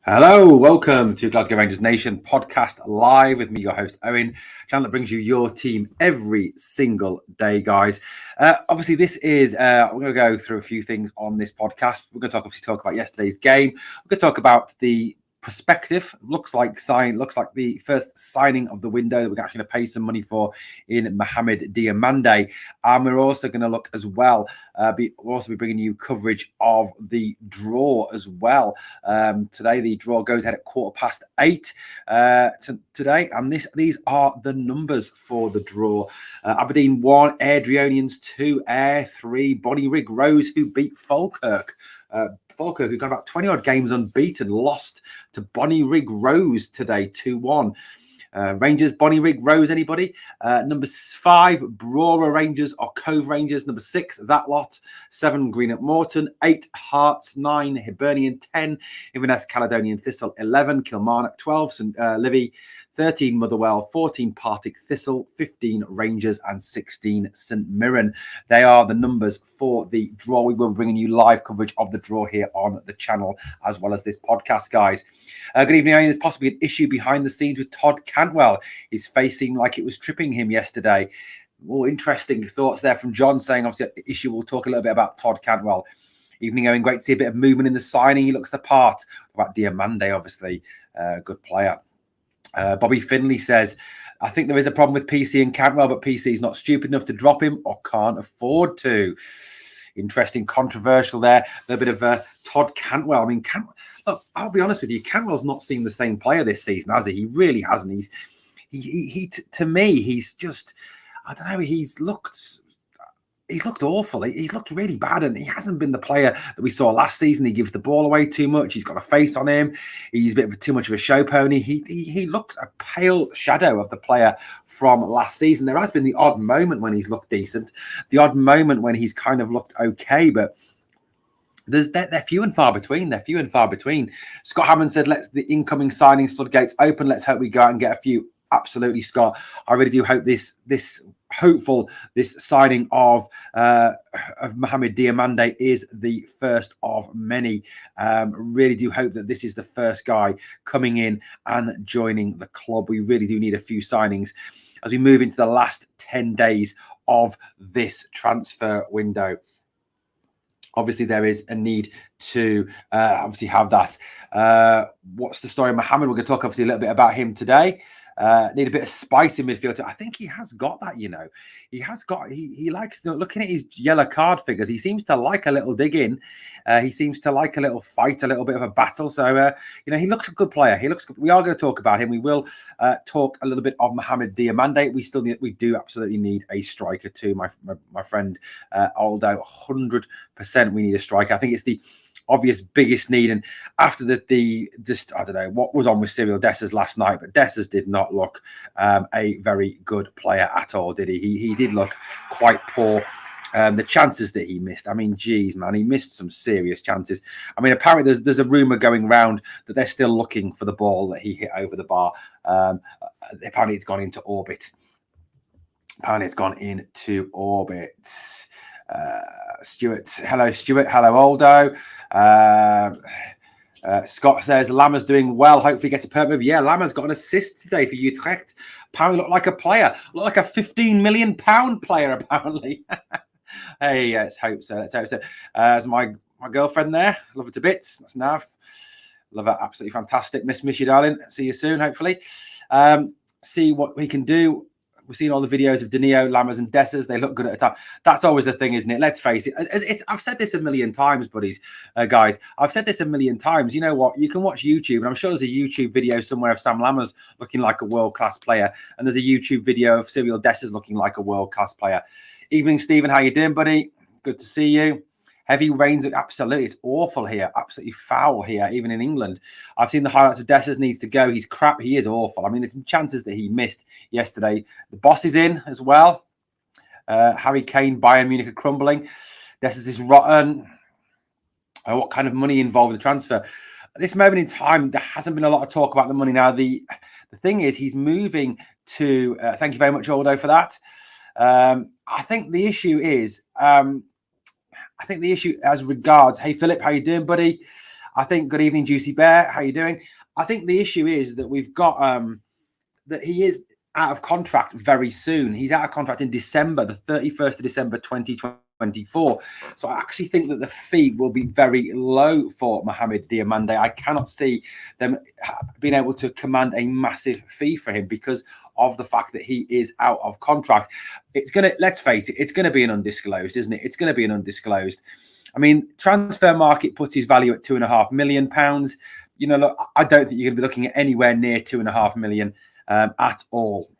Hello, welcome to Glasgow Rangers Nation podcast live with me, your host Owen, channel that brings you your team every single day, guys. Obviously, this is we're going to go through a few things on this podcast. We're going to talk about yesterday's game. We're going to talk about the perspective. Looks like the first signing of the window that we're actually going to pay some money for in Mohamed Diomande, and we're also going to look as well. We'll also be bringing you coverage of the draw as well. Today the draw goes ahead at 8:15 today, and these are the numbers for the draw. Aberdeen 1, Airdrieonians 2, Ayr 3, Bonnyrigg Rose, who beat Falkirk. Falkirk, who got about 20 odd games unbeaten, lost to Bonnyrigg Rose today 2-1. Rangers, Bonnyrigg Rose, anybody? Number 5, Brora Rangers or Cove Rangers. Number 6, That Lot. 7, Greenock Morton. 8, Hearts. 9, Hibernian. 10, Inverness Caledonian Thistle. 11, Kilmarnock. 12, St Livy. 13, Motherwell. 14, Partick Thistle. 15, Rangers. And 16, St Mirren. They are the numbers for the draw. We will be bringing you live coverage of the draw here on the channel, as well as this podcast, guys. Good evening. There's possibly an issue behind the scenes with Todd Cantwell. His face seemed like it was tripping him yesterday. More interesting thoughts there from John, saying obviously the issue. We'll talk a little bit about Todd Cantwell. Evening, Owen. Great to see a bit of movement in the signing. He looks the part. About Diomande, obviously, good player. Bobby Finley says, I think there is a problem with PC and Cantwell, but PC is not stupid enough to drop him or can't afford to. Interesting, controversial there. A little bit of Todd Cantwell. I mean, look, I'll be honest with you, Cantwell's not seen the same player this season, has he? He really hasn't. To me, he's just, I don't know, he's looked awful. He's looked really bad, and he hasn't been the player that we saw last season. He gives the ball away too much. He's got a face on him. He's a bit of too much of a show pony. He looks a pale shadow of the player from last season. There has been the odd moment when he's looked decent, the odd moment when he's kind of looked okay, but they're few and far between. Scott Hammond said, "Let's the incoming signings floodgates open. Let's hope we go out and get a few." Absolutely, Scott. I really do hope this signing of Mohamed Diomande is the first of many. Really do hope that this is the first guy coming in and joining the club. We really do need a few signings as we move into the last 10 days of this transfer window. Obviously, there is a need to obviously have that. What's the story of Mohamed? We're going to talk obviously a little bit about him today. Need a bit of spice in midfield. I think he has got that, he likes looking at his yellow card figures. He seems to like a little dig in. He seems to like a little fight, a little bit of a battle. So, he looks a good player. He looks good. We are going to talk about him. We will talk a little bit of Mohamed Diomande. We do absolutely need a striker too. My friend Aldo, 100% we need a striker. I think it's the obvious biggest need, and after I don't know what was on with Cyril Dessers last night, but Dessers did not look a very good player at all, did he? He did look quite poor. The chances that he missed, I mean, geez, man, he missed some serious chances. I mean, apparently there's a rumor going around that they're still looking for the ball that he hit over the bar. Apparently it's gone into orbit. Stuart, hello Aldo. Scott says Lama's doing well. Hopefully gets a permit. Yeah, Lama's got an assist today for Utrecht. Apparently looked like a player, looked like a £15 million player. Apparently. Hey, let's hope so. There's my girlfriend there. Love her to bits. That's Nav. Love her. Absolutely fantastic. Miss you, darling. See you soon. Hopefully. See what we can do. We've seen all the videos of Danilo, Lammers and Dessers. They look good at a time. That's always the thing, isn't it? Let's face it. I've said this a million times, guys. I've said this a million times. You know what? You can watch YouTube, and I'm sure there's a YouTube video somewhere of Sam Lammers looking like a world-class player, and there's a YouTube video of Cyril Dessers looking like a world-class player. Evening, Stephen. How you doing, buddy? Good to see you. Heavy rains, absolutely. It's awful here. Absolutely foul here, even in England. I've seen the highlights of Dessers needs to go. He's crap. He is awful. I mean, the chances that he missed yesterday. The boss is in as well. Harry Kane, Bayern Munich are crumbling. Dessers is rotten. What kind of money involved in the transfer? At this moment in time, there hasn't been a lot of talk about the money. Now, the thing is, he's moving to... thank you very much, Aldo, for that. I think the issue is... as regards, hey Philip, how you doing, buddy? I think, good evening, Juicy Bear. How you doing? I think the issue is that we've got that he is out of contract very soon. He's out of contract in December, the 31st of December, 2024. So I actually think that the fee will be very low for Mohamed Diomande. I cannot see them being able to command a massive fee for him because of the fact that he is out of contract. It's going to, let's face it, it's going to be an undisclosed, isn't it? It's going to be an undisclosed. I mean, Transfer Market puts his value at £2.5 million. You know, look, I don't think you're going to be looking at anywhere near £2.5 million at all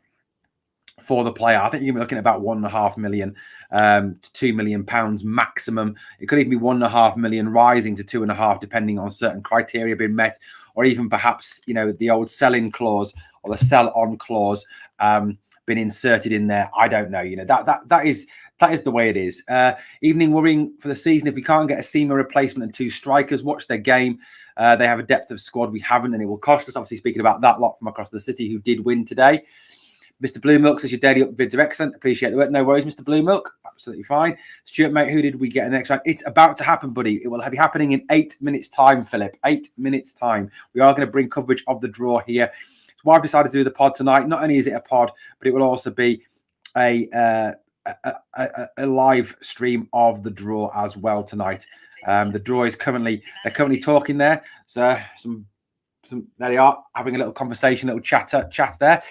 for the player. I think you're going to be looking at about £1.5 million to £2 million maximum. It could even be £1.5 million rising to 2.5, depending on certain criteria being met, or even perhaps, you know, the old sell-in clause or the sell-on clause been inserted in there. I don't know. You know, that is the way it is. Evening worrying for the season. If we can't get a Seamer replacement and 2 strikers, watch their game. They have a depth of squad we haven't, and it will cost us. Obviously, speaking about that lot from across the city who did win today. Mr. Blue Milk says your daily vids are excellent. Appreciate the work. No worries, Mr. Blue Milk. Absolutely fine. Stuart, mate, who did we get in the next round? It's about to happen, buddy. It will be happening in 8 minutes' time, Philip. 8 minutes' time. We are going to bring coverage of the draw here. It's why I've decided to do the pod tonight. Not only is it a pod, but it will also be a live stream of the draw as well tonight. The draw is currently talking there. So some there they are having a little conversation, little chat there.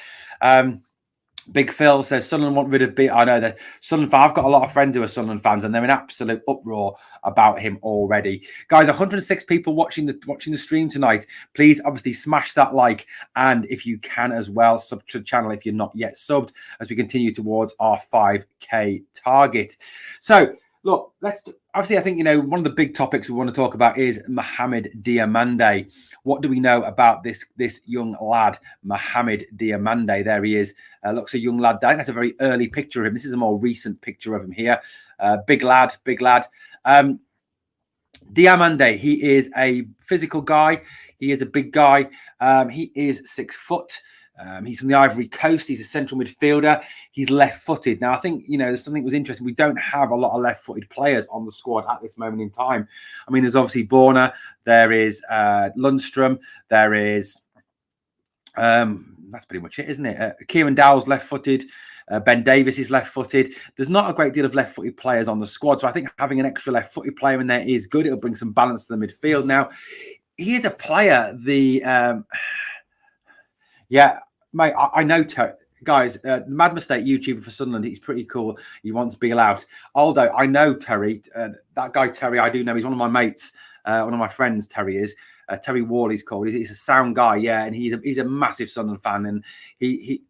Big Phil says Sunderland want rid of B. I know that Sunderland fan. I've got a lot of friends who are Sunderland fans, and they're in absolute uproar about him already. Guys, 106 people watching the stream tonight. Please, obviously, smash that like, and if you can as well, sub to the channel if you're not yet subbed, as we continue towards our 5K target. So, look, obviously, I think, you know, one of the big topics we want to talk about is Mohamed Diomande. What do we know about this young lad, Mohamed Diomande? There he is. Looks a young lad. I think that's a very early picture of him. This is a more recent picture of him here. Big lad. Diomande, he is a physical guy. He is a big guy. He is 6 foot. He's from the Ivory Coast. He's a central midfielder. He's left-footed. Now, I think, you know, there's something that was interesting. We don't have a lot of left-footed players on the squad at this moment in time. I mean, there's obviously Borna. There is Lundstrom. There is, that's pretty much it, isn't it? Kieran Dowell's left-footed. Ben Davis is left-footed. There's not a great deal of left-footed players on the squad. So I think having an extra left-footed player in there is good. It'll bring some balance to the midfield. Now, he is a player, yeah, mate, I know, guys, Mad Mistake YouTuber for Sunderland, he's pretty cool. He wants Beale out. Although I know Terry, that guy Terry, I do know. He's one of my mates, one of my friends, Terry is. Terry Wall, he's called. He's a sound guy, yeah, and he's a massive Sunderland fan, and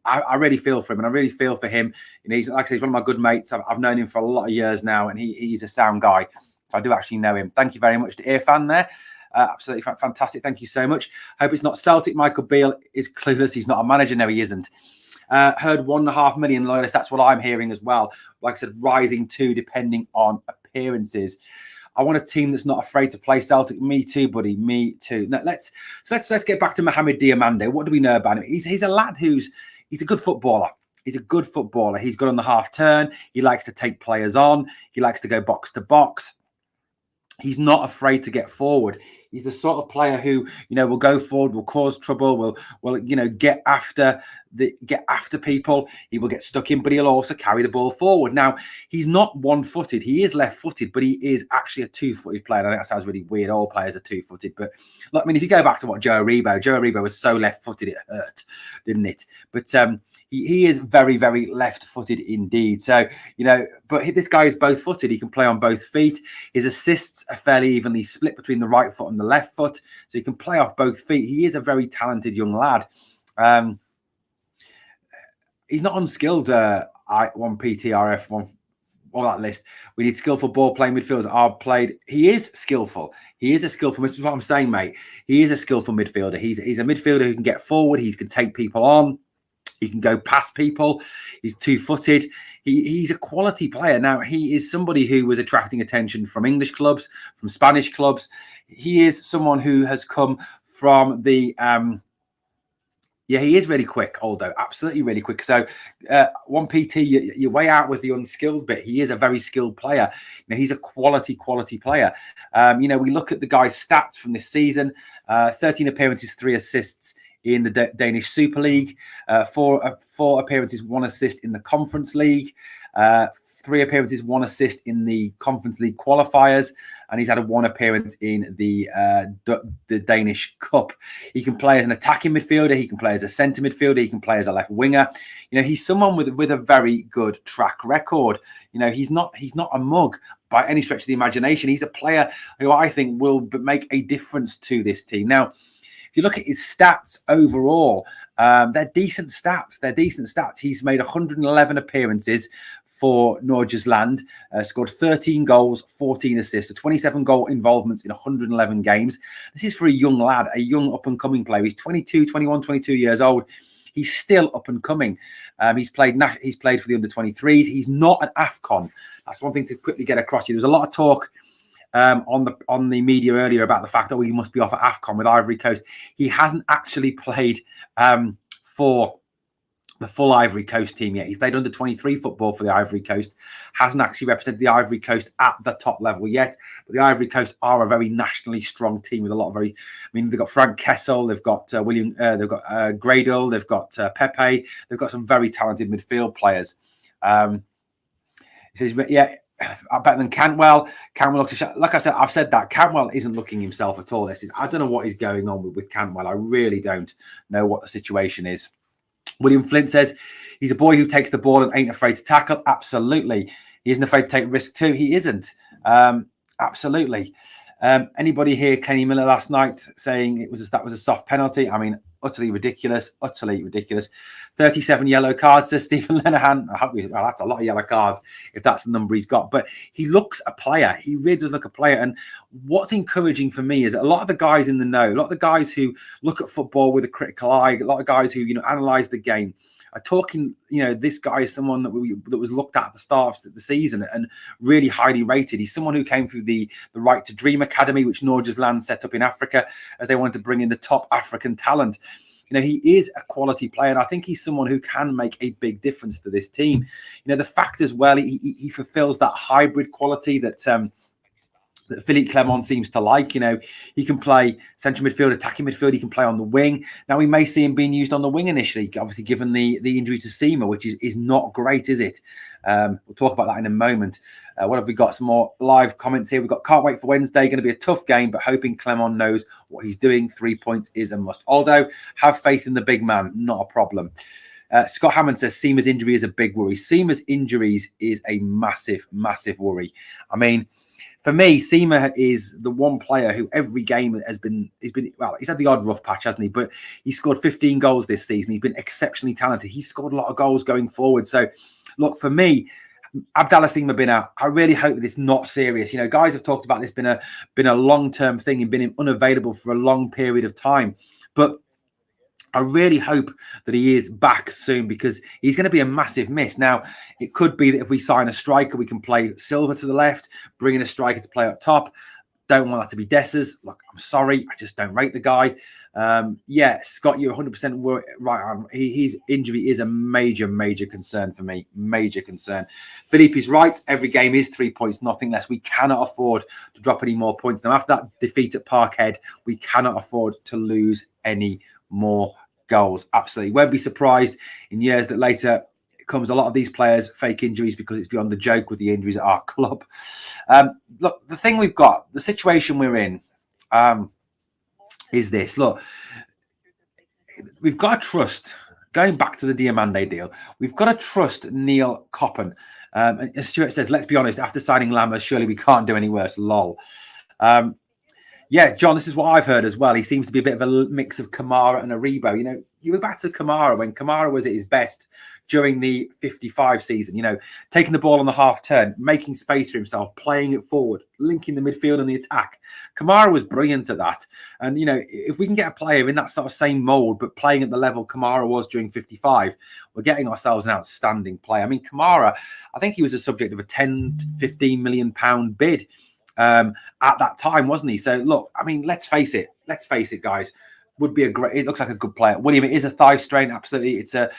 I really feel for him, and I really feel for him. You know, he's, like I say, he's one of my good mates. I've known him for a lot of years now, and he's a sound guy. So I do actually know him. Thank you very much to Irfan there. Absolutely fantastic. Thank you so much. Hope it's not Celtic. Michael Beale is clueless. He's not a manager. No, he isn't. Heard 1.5 million loyalists. That's what I'm hearing as well. Like I said, rising too, depending on appearances. I want a team that's not afraid to play Celtic. Me too, buddy. Me too. Now, let's get back to Mohamed Diomande. What do we know about him? He's a lad he's a good footballer. He's a good footballer. He's good on the half turn. He likes to take players on. He likes to go box to box. He's not afraid to get forward. He's the sort of player who, you know, will go forward, will cause trouble, will you know, get after people. He will get stuck in, but he'll also carry the ball forward. Now, he's not one-footed. He is left-footed, but he is actually a two-footed player. I think that sounds really weird. All players are two-footed, but look, I mean, if you go back to what Joe Aribo was so left-footed it hurt, didn't it? But he is very, very left-footed indeed. So, you know, but this guy is both-footed. He can play on both feet. His assists are fairly evenly split between the right foot and the left foot, so he can play off both feet. He is a very talented young lad. He's not unskilled. One PTRF, one all that list. We need skillful ball playing midfielders. Are played. He is skillful. He is a skillful. This is what I'm saying, mate. He is a skillful midfielder. He's a midfielder who can get forward. He can take people on. He can go past people. He's two-footed. He's a quality player. Now, he is somebody who was attracting attention from English clubs, from Spanish clubs. He is someone who has come from the, Yeah, he is really quick, Aldo. Absolutely really quick. So, one PT, you're way out with the unskilled bit. He is a very skilled player. He's a quality player. We look at the guy's stats from this season: 13 appearances, 3 assists in the Danish Super League, 4 appearances, 1 assist in the Conference League, 3 appearances, 1 assist in the Conference League qualifiers, and he's had a 1 appearance in the Danish Cup. He can play as an attacking midfielder. He can play as a centre midfielder. He can play as a left winger. He's someone with a very good track record. He's not a mug by any stretch of the imagination. He's a player who I think will make a difference to this team. Now, if you look at his stats overall, they're decent stats. He's made 111 appearances for Norgesland, scored 13 goals, 14 assists, so 27 goal involvements in 111 games. This is for a young lad, a young up-and-coming player. He's 22 years old. He's still up and coming. He's played for the under-23s. He's not an AFCON. That's one thing to quickly get across here. There's a lot of talk on the media earlier about the fact that he must be off at AFCON with Ivory Coast. He hasn't actually played for the full Ivory Coast team yet. He's played under 23 football for the Ivory Coast, hasn't actually represented the Ivory Coast at the top level yet. But the Ivory Coast are a very nationally strong team with a lot of they've got Frank Kessel, they've got they've got Gradle, they've got Pepe, they've got some very talented midfield players. He says, yeah, better than Cantwell. Cantwell looks like I said. I've said that Cantwell isn't looking himself at all. I don't know what is going on with Cantwell. I really don't know what the situation is. William Flint says he's a boy who takes the ball and ain't afraid to tackle. Absolutely, he isn't afraid to take risk too. He isn't. Absolutely. Anybody here? Kenny Miller last night saying that was a soft penalty. I mean, utterly ridiculous. 37 yellow cards, says Stephen Lenahan. Well, that's a lot of yellow cards if that's the number he's got. But he looks a player. He really does look a player. And what's encouraging for me is that a lot of the guys in the know, a lot of the guys who look at football with a critical eye, a lot of guys who analyze the game, are talking. This guy is someone that was looked at the start of the season and really highly rated. He's someone who came through the Right to Dream Academy, which Norgesland set up in Africa as they wanted to bring in the top African talent. He is a quality player, and I think he's someone who can make a big difference to this team. The fact as well, he fulfills that hybrid quality that Philippe Clement seems to like. He can play central midfield, attacking midfield. He can play on the wing. Now, we may see him being used on the wing initially, obviously given the injury to Seema, which is not great, is it? We'll talk about that in a moment. What have we got? Some more live comments here. We've got can't wait for Wednesday. Going to be a tough game, but hoping Clement knows what he's doing. 3 points is a must. Aldo, have faith in the big man. Not a problem. Scott Hammond says Seema's injury is a big worry. Seema's injuries is a massive, massive worry. I mean, for me, Seema is the one player who every game he's had the odd rough patch, hasn't he? But he scored 15 goals this season. He's been exceptionally talented. He's scored a lot of goals going forward. So, look, for me, Abdallah Seema been out. I really hope that it's not serious. Guys have talked about this been a long-term thing and been unavailable for a long period of time. But I really hope that he is back soon because he's going to be a massive miss. Now, it could be that if we sign a striker, we can play Silva to the left, bring in a striker to play up top. Don't want that to be Dessers. Look, I'm sorry. I just don't rate the guy. Scott, you're 100% right on. His injury is a major, major concern for me. Major concern. Philippe is right. Every game is 3 points, nothing less. We cannot afford to drop any more points. Now, after that defeat at Parkhead, we cannot afford to lose any more goals. Absolutely. Won't be surprised in years that later comes a lot of these players fake injuries because it's beyond the joke with the injuries at our club. Look, the thing we've got, the situation we're in is this. Look, we've got to trust, going back to the Diomande deal, we've got to trust Neil Koppen. And as Stuart says, let's be honest, after signing Lammers, surely we can't do any worse. Lol. Yeah, John, this is what I've heard as well. He seems to be a bit of a mix of Kamara and Aribo. You go back to Kamara when Kamara was at his best during the 55 season, taking the ball on the half turn, making space for himself, playing it forward, linking the midfield and the attack. Kamara was brilliant at that. And, if we can get a player in that sort of same mould, but playing at the level Kamara was during 55, we're getting ourselves an outstanding player. I mean, Kamara, I think he was the subject of a 10 to 15 million pound bid at that time, wasn't he? So look, I mean, let's face it, guys. would be a great. It looks like a good player. William, it is a thigh strain. Absolutely, it's a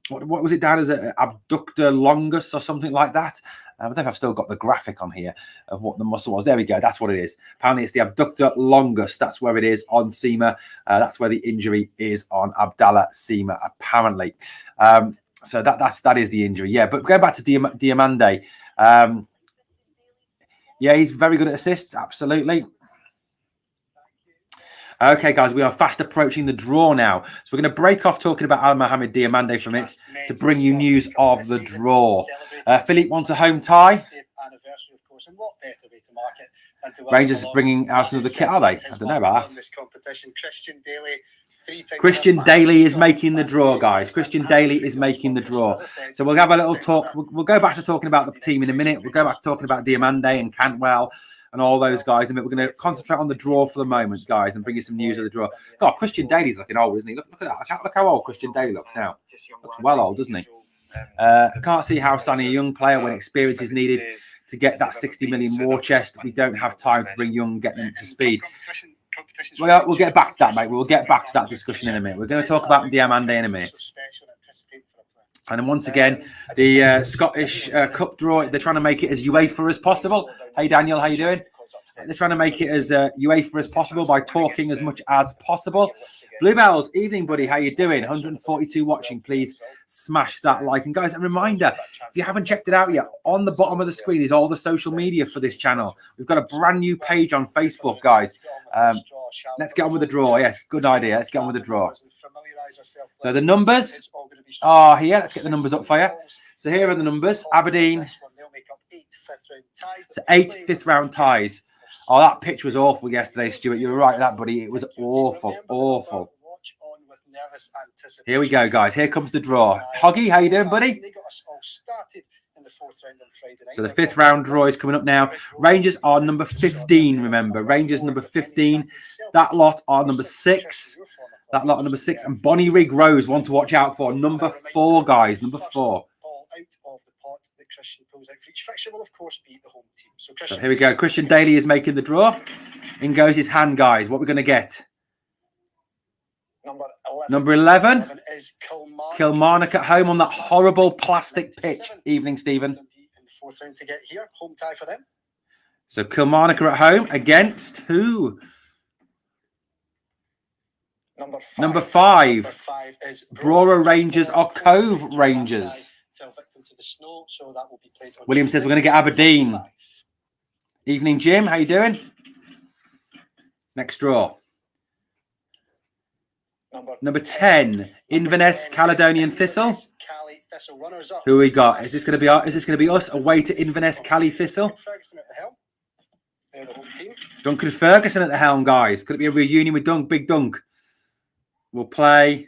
what was it down as an abductor longus or something like that. I don't know if I've still got the graphic on here of what the muscle was. There we go. That's what it is. Apparently, it's the abductor longus. That's where it is on Seema. That's where the injury is on Abdallah Seema, apparently. So that is the injury. Yeah, but going back to Diomande. Yeah, he's very good at assists. Absolutely. Okay, guys, we are fast approaching the draw now. So we're going to break off talking about Mohamed Diomande from it to bring you news of the draw. Philippe wants a home tie. Rangers bringing out another kit, are they? I don't know about that. Christian Daly is making the draw, guys. Christian Daly is making the draw. So we'll have a little talk. We'll go back to talking about the team in a minute. We'll go back to talking about Diomande and Cantwell and all those guys. And we're going to concentrate on the draw for the moment, guys, and bring you some news of the draw. God, Christian Daly's looking old, isn't he? Look at that. Look how old Christian Daly looks now. Looks well old, doesn't he? I can't see how signing a young player when experience is needed to get that 60 million war chest. We don't have time to bring young and get them to speed. Well, we'll get back to that, mate. We'll get back to that discussion in a minute. We're going to talk about Diomande in a minute. And then once again, the Scottish Cup draw, they're trying to make it as UEFA as possible. Hey, Daniel, how you doing? They're trying to make it as UEFA as possible by talking as much as possible. Bluebells, evening, buddy. How you doing? 142 watching. Please smash that like. And guys, a reminder, if you haven't checked it out yet, on the bottom of the screen is all the social media for this channel. We've got a brand new page on Facebook, guys. Let's get on with the draw. Yes, good idea. Let's get on with the draw. So the numbers are here. Let's get the numbers up for you. So here are the numbers. Aberdeen. So 8 fifth-round ties. Oh, that pitch was awful yesterday, Stuart. You were right, that, buddy. It was awful, awful. Here we go, guys. Here comes the draw. Hoggy, how you doing, buddy? So the 5th round draw is coming up now. Rangers are number 15, remember. Rangers number 15. That lot are number 6. That lot are number 6. And Bonnie Rig Rose, one to watch out for. Number 4, guys. Number 4. So here we go. Christian Daly is making the draw. In goes his hand, guys. What we're going to get? Number 11 is Kilmarnock at home on that horrible plastic pitch. Evening, Stephen. So Kilmarnock are at home against who? Number 5 is Brora Rangers or Cove Rangers. William says we're going to get Aberdeen. Evening, Jim. How you doing? Next draw. Number 10, Inverness Caledonian Thistle. Who we got? Is this going to be us away to Inverness Cali Thistle? Duncan Ferguson at the helm, guys. Could it be a reunion with Big Dunk? We'll play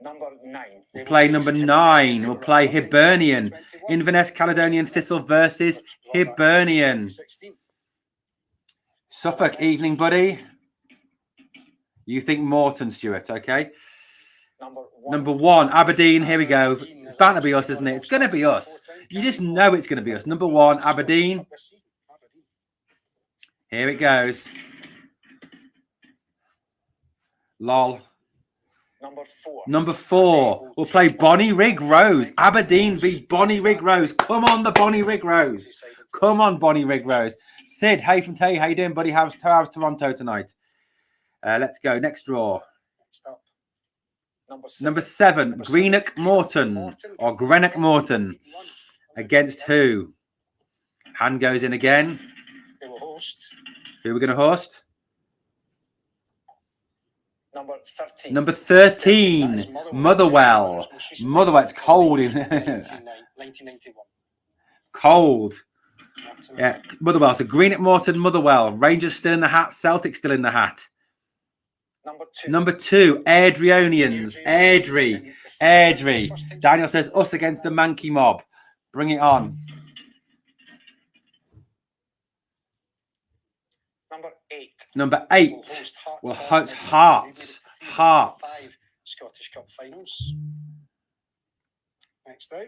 number 9. We'll play number 9. We'll play Hibernian. Inverness Caledonian Thistle versus Hibernian. Suffolk, evening, buddy. You think Morton, Stuart, okay? Number 1, Aberdeen. Here we go. It's bound to be us, isn't it? It's going to be us. You just know it's going to be us. Number 1, Aberdeen. Here it goes. Lol. Number 4. We'll play Bonnie Rig Rose. Aberdeen v Bonnie Rig Rose. Come on, the Bonnie Rig Rose. Come on, Bonnie Rig Rose. Sid, hey from Tay. How you doing, buddy? How's Toronto tonight? Let's go. Next draw. Number 7, Greenock Morton or Greenock Morton. Against who? Hand goes in again. Who are we going to host? Number 13, Motherwell. Motherwell, it's cold in 1991. Cold. Yeah, Motherwell. So Greenock Morton, Motherwell. Rangers still in the hat. Celtic still in the hat. Number 2, Airdrieonians. Airdrie. Daniel says us against the Mankey Mob. Bring it on. Number 8. Well, Hearts. Scottish Cup finals. Next out.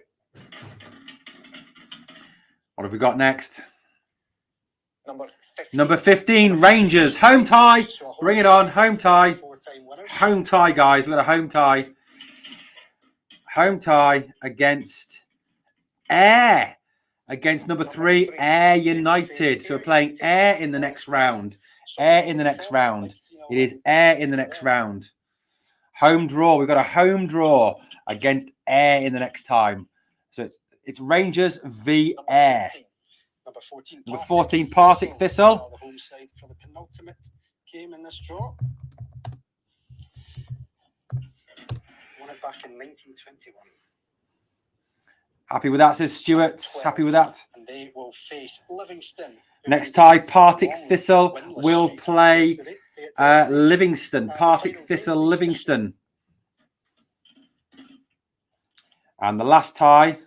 What have we got next? Number 15, Rangers. Home tie. Bring it on. Home tie. home tie, guys. We've got a home tie. Home tie against Ayr. Against number 3, Ayr United. So we're playing Ayr in the next round. Ayr in the next round. It is Ayr in the next round. Home draw. We've got a home draw against Ayr in the next time. So it's Rangers v Ayr. Number 14, Partick Thistle. The home side for the penultimate game in this draw. Won it back in 1921. Happy with that, says Stuart. Happy with that. And they will face Livingston. Next tie, Partick Thistle will play Livingston. Partick Thistle, Livingston. And the last tie,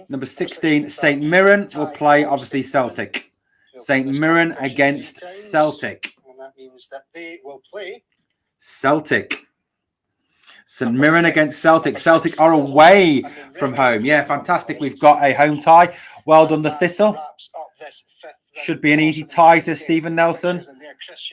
number 16, St Mirren will play, obviously, Celtic. St Mirren against Celtic. And that means that they will play Celtic. St Mirren against Celtic. Celtic are away from home. Yeah, fantastic. We've got a home tie. Well done, the Thistle. Should be an easy tie, says Stephen Nelson.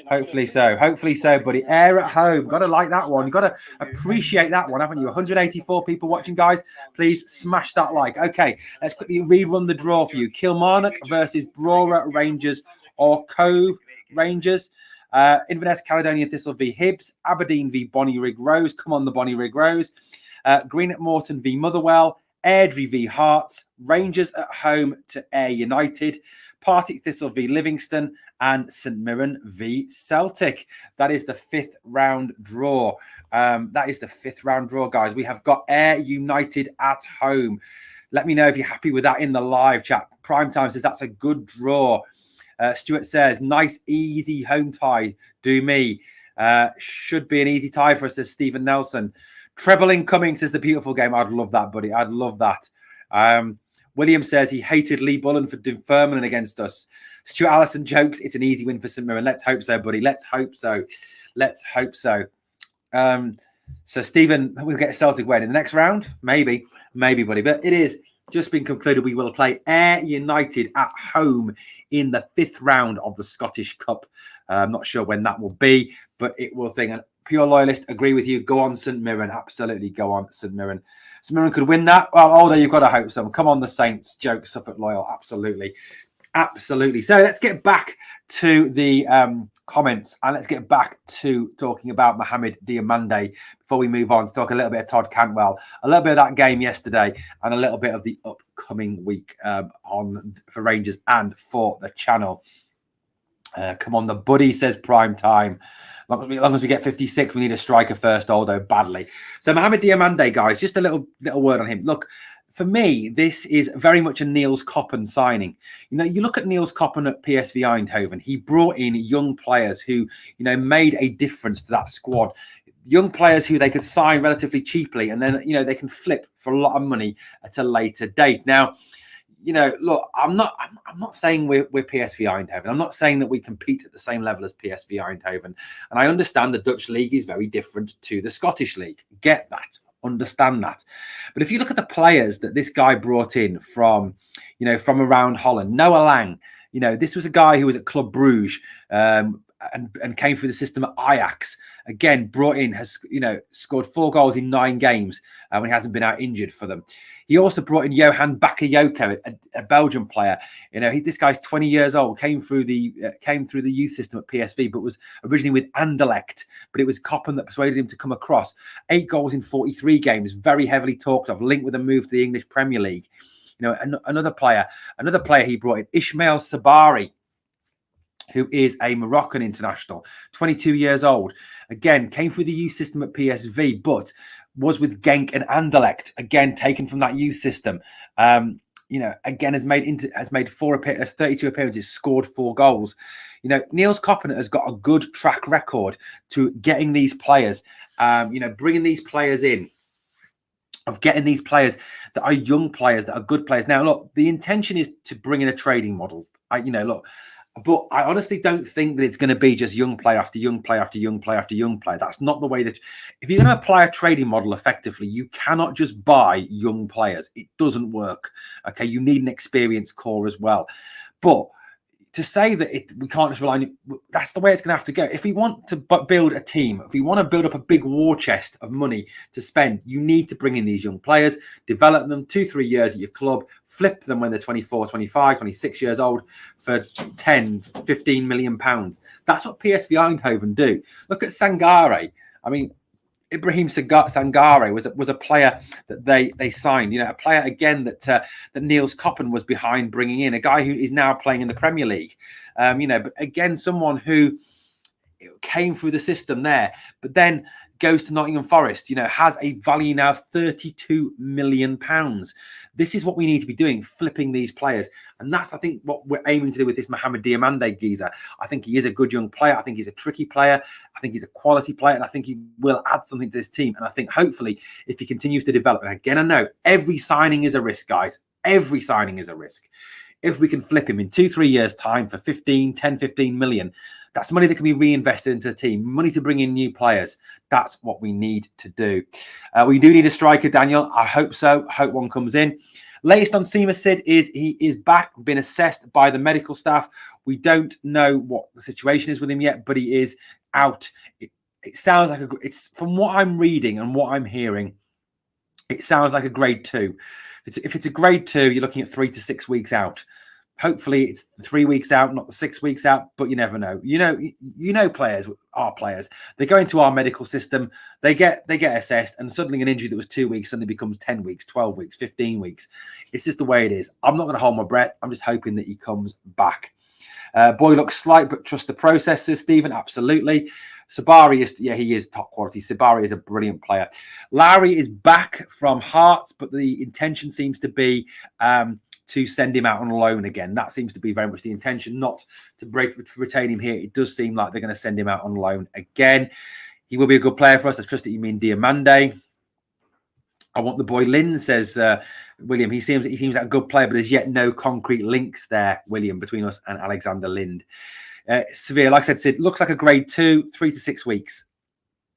Hopefully so. Hopefully so, buddy. Ayr at home. Got to like that one. You've got to appreciate that one, haven't you? 184 people watching, guys. Please smash that like. Okay, let's quickly rerun the draw for you. Kilmarnock versus Brora Rangers or Cove Rangers. Inverness Caledonian Thistle v Hibs. Aberdeen v Bonnyrigg Rose. Come on, the Bonnyrigg Rose. Greenock Morton v Motherwell. Airdrie v Hearts. Rangers at home to Ayr United. Partick Thistle v Livingston. And St Mirren v Celtic. That is the 5th round draw. That is the 5th round draw, guys. We have got Ayr United at home. Let me know if you're happy with that in the live chat. Primetime says that's a good draw. Stuart says, nice, easy home tie. Do me. Should be an easy tie for us, says Stephen Nelson. Treble incoming, says the beautiful game. I'd love that, buddy. I'd love that. William says he hated Lee Bullen for Dunfermline against us. Stuart Allison jokes, it's an easy win for St Mirren. Let's hope so, buddy. Let's hope so. Let's hope so. So, Stephen, we'll get a Celtic win in the next round. Maybe, buddy. But it is just been concluded. We will play Ayr United at home in the 5th round of the Scottish Cup. I'm not sure when that will be, but it will think. And pure loyalist, agree with you. Go on, St Mirren. Absolutely, go on, St Mirren. St Mirren could win that. Well, older, you've got to hope so. Come on, the Saints. Joke, Suffolk loyal. Absolutely. Absolutely. So let's get back to the comments and let's get back to talking about Mohamed Diomande before we move on to talk a little bit of Todd Cantwell, a little bit of that game yesterday and a little bit of the upcoming week for Rangers and for the channel. Come on, the buddy, says prime time. As long as we get 56, we need a striker first, although badly. So Mohamed Diomande, guys, just a little word on him. Look, for me, this is very much a Niels Koppen signing. You know, you look at Niels Koppen at PSV Eindhoven. He brought in young players who, you know, made a difference to that squad. Young players who they could sign relatively cheaply, and then, you know, they can flip for a lot of money at a later date. Now, you know, look, I'm not saying we're PSV Eindhoven. I'm not saying that we compete at the same level as PSV Eindhoven. And I understand the Dutch league is very different to the Scottish league. Get that. Understand that. But if you look at the players that this guy brought in from, you know, from around Holland, Noah Lang, you know, this was a guy who was at Club Bruges and came through the system at Ajax. Again, brought in, has, you know, scored 4 goals in 9 games when he hasn't been out injured for them. He also brought in Johan Bakayoko, a Belgian player. You know, this guy's 20 years old, came through the youth system at PSV, but was originally with Anderlecht. But it was Koppen that persuaded him to come across. 8 goals in 43 games, very heavily talked of, linked with a move to the English Premier League. You know, another player he brought in, Ismail Sabari, who is a Moroccan international, 22 years old. Again, came through the youth system at PSV, but was with Genk and Anderlecht, again taken from that youth system. You know, again has made 32 appearances, scored 4 goals. You know, Niels Koppen has got a good track record to getting these players, you know, bringing these players in, of getting these players that are young players, that are good players. Now, look, the intention is to bring in a trading model. But I honestly don't think that it's going to be just young player after young player after young player after young player. That's not the way that, if you're going to apply a trading model effectively, you cannot just buy young players. It doesn't work. Okay, you need an experienced core as well. But to say that we can't just rely on, that's the way it's going to have to go. If we want to build a team, if we want to build up a big war chest of money to spend, you need to bring in these young players, develop them 2-3 years at your club, flip them when they're 24, 25, 26 years old for 10, 15 million pounds. That's what PSV Eindhoven do. Look at Sangare. I mean, Ibrahim Sangare was a player that they signed. A player again that Niels Koppen was behind bringing in, a guy who is now playing in the Premier League. But again, someone who came through the system there, but then goes to Nottingham Forest. Has a value now of 32 million pounds. This is what we need to be doing, flipping these players. And that's, I think, what we're aiming to do with this Mohamed Diomande geezer. I think he is a good young player. I think he's a tricky player. I think he's a quality player. And I think he will add something to this team. And I think, hopefully, if he continues to develop, and again, I know every signing is a risk, guys. Every signing is a risk. If we can flip him in 2-3 years' time for 10, 15 million, that's money that can be reinvested into the team, money to bring in new players. That's what we need to do. We do need a striker, Daniel. I hope so. I hope one comes in. Latest on Seema Sid is he is back, been assessed by the medical staff. We don't know what the situation is with him yet, but he is out. It sounds like it's from what I'm reading and what I'm hearing, it sounds like a grade 2. If it's a grade 2, you're looking at 3 to 6 weeks out. Hopefully it's 3 weeks out, not the 6 weeks out, but you never know. Players are players. They go into our medical system, they get assessed, and suddenly an injury that was 2 weeks suddenly becomes 10 weeks, 12 weeks, 15 weeks. It's just the way it is. I'm not going to hold my breath. I'm just hoping that he comes back. Boy looks slight, but trust the process, says Stephen. Absolutely. Sabari he is top quality. Sabari is a brilliant player. Lowry is back from Hearts, but the intention seems to be to send him out on loan again. That seems to be very much the intention, not to retain him here. It does seem like they're going to send him out on loan again. He will be a good player for us. I trust that you mean Diomande. I want the boy Lynn, says William. He seems like a good player, but there's yet no concrete links there, William, between us and Alexander Lind. Severe, like I said, Sid, looks like a grade 2, 3 to 6 weeks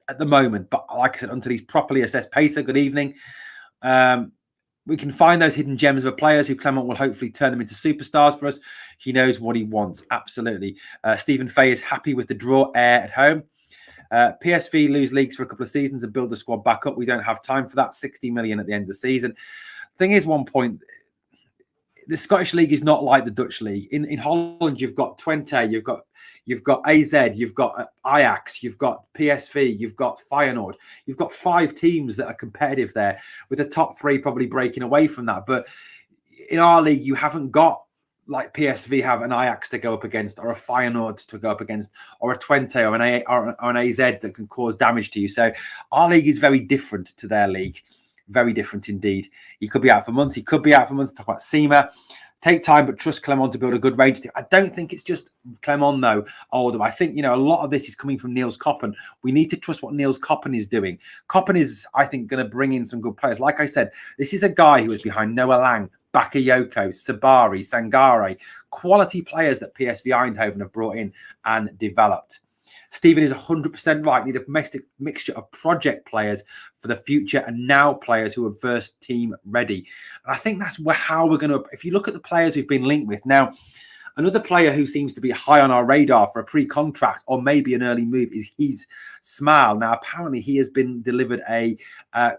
at the moment. But like I said, until he's properly assessed. Pacer, good evening. We can find those hidden gems of players who Clement will hopefully turn them into superstars for us. He knows what he wants. Absolutely. Stephen Fay is happy with the draw air at home. PSV lose leagues for a couple of seasons and build the squad back up. We don't have time for that. 60 million at the end of the season. Thing is, one point, the Scottish League is not like the Dutch League. In Holland, you've got Twente, you've got AZ, you've got Ajax, you've got PSV, you've got Feyenoord. You've got 5 teams that are competitive there, with the top 3 probably breaking away from that. But in our league, you haven't got, like PSV have, an Ajax to go up against, or a Feyenoord to go up against, or a Twente or an AZ that can cause damage to you. So our league is very different to their league. Very different indeed. He could be out for months. Talk about Seema. Take time, but trust Clement to build a good range team. I don't think it's just Clement, though, Oldham. I think, a lot of this is coming from Niels Koppen. We need to trust what Niels Koppen is doing. Koppen is, I think, going to bring in some good players. Like I said, this is a guy who was behind Noah Lang, Bakayoko, Sabari, Sangare. Quality players that PSV Eindhoven have brought in and developed. Stephen is 100% right. Need a mixture of project players for the future and now players who are first team ready. And I think that's how we're going to, if you look at the players who've been linked with now, another player who seems to be high on our radar for a pre-contract or maybe an early move is Smile. Now, apparently he has been delivered a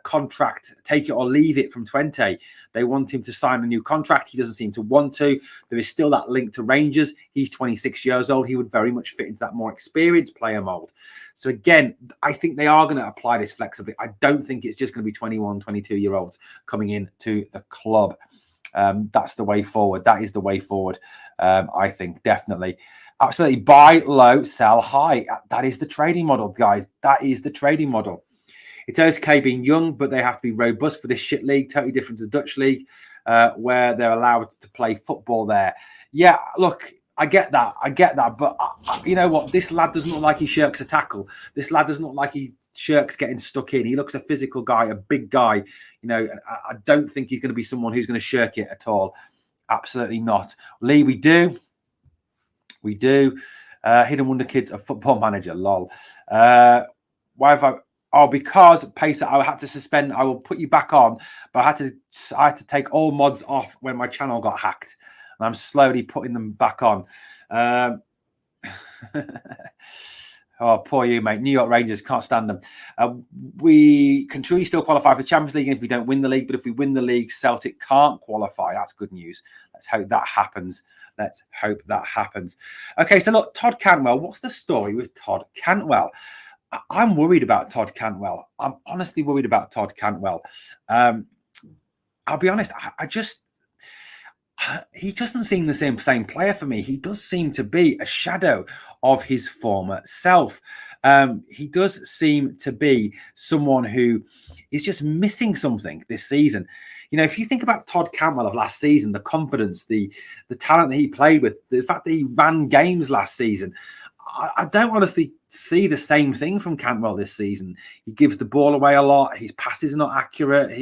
contract, take it or leave it, from Twente. They want him to sign a new contract. He doesn't seem to want to. There is still that link to Rangers. He's 26 years old. He would very much fit into that more experienced player mold. So again, I think they are going to apply this flexibly. I don't think it's just going to be 21, 22-year-olds coming in to the club. That's the way forward. That is the way forward. I think definitely. Absolutely. Buy low, sell high. That is the trading model, guys. That is the trading model. It's okay being young, but they have to be robust for this shit league. Totally different to the Dutch league, where they're allowed to play football there. Yeah, look, I get that. But you know what? This lad doesn't look like he shirks a tackle. This lad doesn't look like he shirks getting stuck in. He looks a physical guy, a big guy. I don't think he's going to be someone who's going to shirk it at all. Absolutely not. Lee, we do. Hidden Wonder Kids, a football manager. Lol. Why have I? Oh, because Pacer, I had to suspend. I will put you back on, but I had to take all mods off when my channel got hacked, and I'm slowly putting them back on. Um, oh, poor you, mate. New York Rangers, can't stand them. We can truly still qualify for Champions League if we don't win the league, but if we win the league, Celtic can't qualify. That's good news. Let's hope that happens. Let's hope that happens. Okay, so look, Todd Cantwell. What's the story with Todd Cantwell? I'm worried about Todd Cantwell. I'm honestly worried about Todd Cantwell. I'll be honest, he doesn't seem the same player for me. He does seem to be a shadow of his former self. He does seem to be someone who is just missing something this season. You know, if you think about Todd Cantwell of last season, the confidence, the talent that he played with, the fact that he ran games last season, I don't honestly see the same thing from Cantwell this season. He gives the ball away a lot. His passes are not accurate.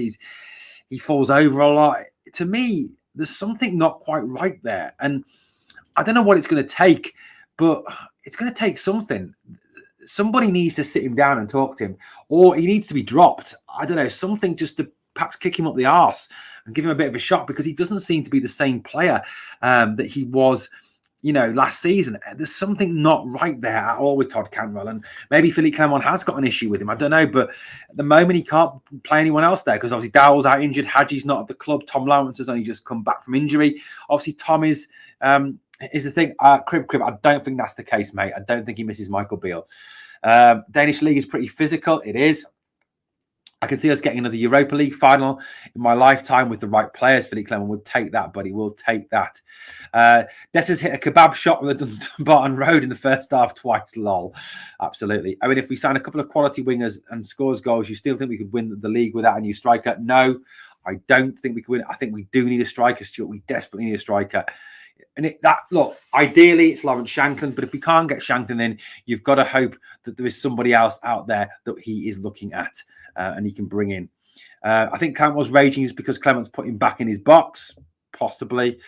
He falls over a lot. To me, there's something not quite right there. And I don't know what it's going to take, but it's going to take something. Somebody needs to sit him down and talk to him, or he needs to be dropped. I don't know, something just to perhaps kick him up the arse and give him a bit of a shock, because he doesn't seem to be the same player that he was, you know, last season. There's something not right there at all with Todd Cantwell. And maybe Philippe Clement has got an issue with him. I don't know. But at the moment, he can't play anyone else there, because obviously Dowell's out injured. Hadji's not at the club. Tom Lawrence has only just come back from injury. Obviously, Tom is the thing. Crib, I don't think that's the case, mate. I don't think he misses Michael Beale. Danish league is pretty physical. It is. I can see us getting another Europa League final in my lifetime with the right players. Philippe Clement would take that, but he will take that. Dessa's hit a kebab shop on the Dumbarton Road in the first half twice. Lol. Absolutely. I mean, if we sign a couple of quality wingers and scores goals, you still think we could win the league without a new striker? No, I don't think we could win. I think we do need a striker, Stuart. We desperately need a striker. And look, ideally it's Lawrence Shankland, but if we can't get Shankland in, you've got to hope that there is somebody else out there that he is looking at and he can bring in. I think Cantwell's raging is because Clement's put him back in his box, possibly.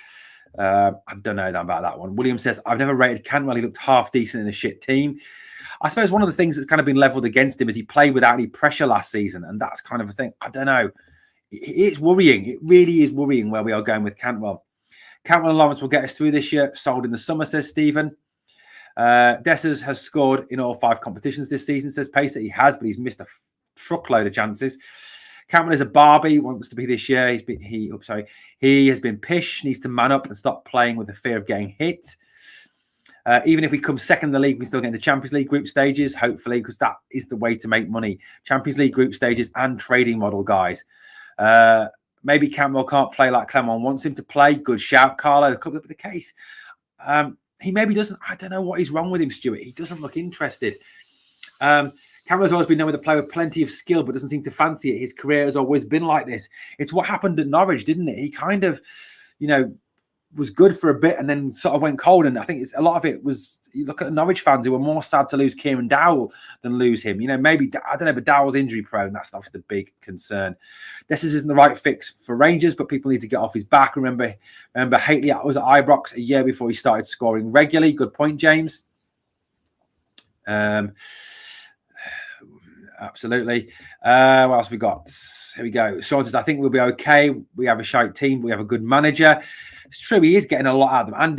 I don't know about that one. William says, I've never rated Cantwell. He looked half decent in a shit team. I suppose one of the things that's kind of been levelled against him is he played without any pressure last season, and that's kind of a thing. I don't know. It's worrying. It really is worrying where we are going with Cantwell. Cantwell and Lawrence will get us through this year. Sold in the summer, says Stephen. Dessers has scored in all 5 competitions this season, says Pacer. He has, but he's missed a truckload of chances. Cantwell is a Barbie, wants to be this year. He has been pish, needs to man up and stop playing with the fear of getting hit. Even if we come second in the league, we still get into Champions League group stages, hopefully, because that is the way to make money. Champions League group stages and trading model, guys. Maybe Cantwell can't play like Clement wants him to play. Good shout, Carlo. That could be the case. He maybe doesn't. I don't know what is wrong with him, Stuart. He doesn't look interested. Cantwell's always been known with a player with plenty of skill, but doesn't seem to fancy it. His career has always been like this. It's what happened at Norwich, didn't it? He kind of, was good for a bit and then sort of went cold. And I think a lot of it was, you look at the Norwich fans who were more sad to lose Kieran Dowell than lose him. Maybe, I don't know, but Dowell's injury prone. That's obviously the big concern. This isn't the right fix for Rangers, but people need to get off his back. Remember Haitley was at Ibrox a year before he started scoring regularly. Good point, James. Absolutely. What else have we got? Here we go. Sean says, I think we'll be okay. We have a shite team. We have a good manager. It's true, he is getting a lot out of them. And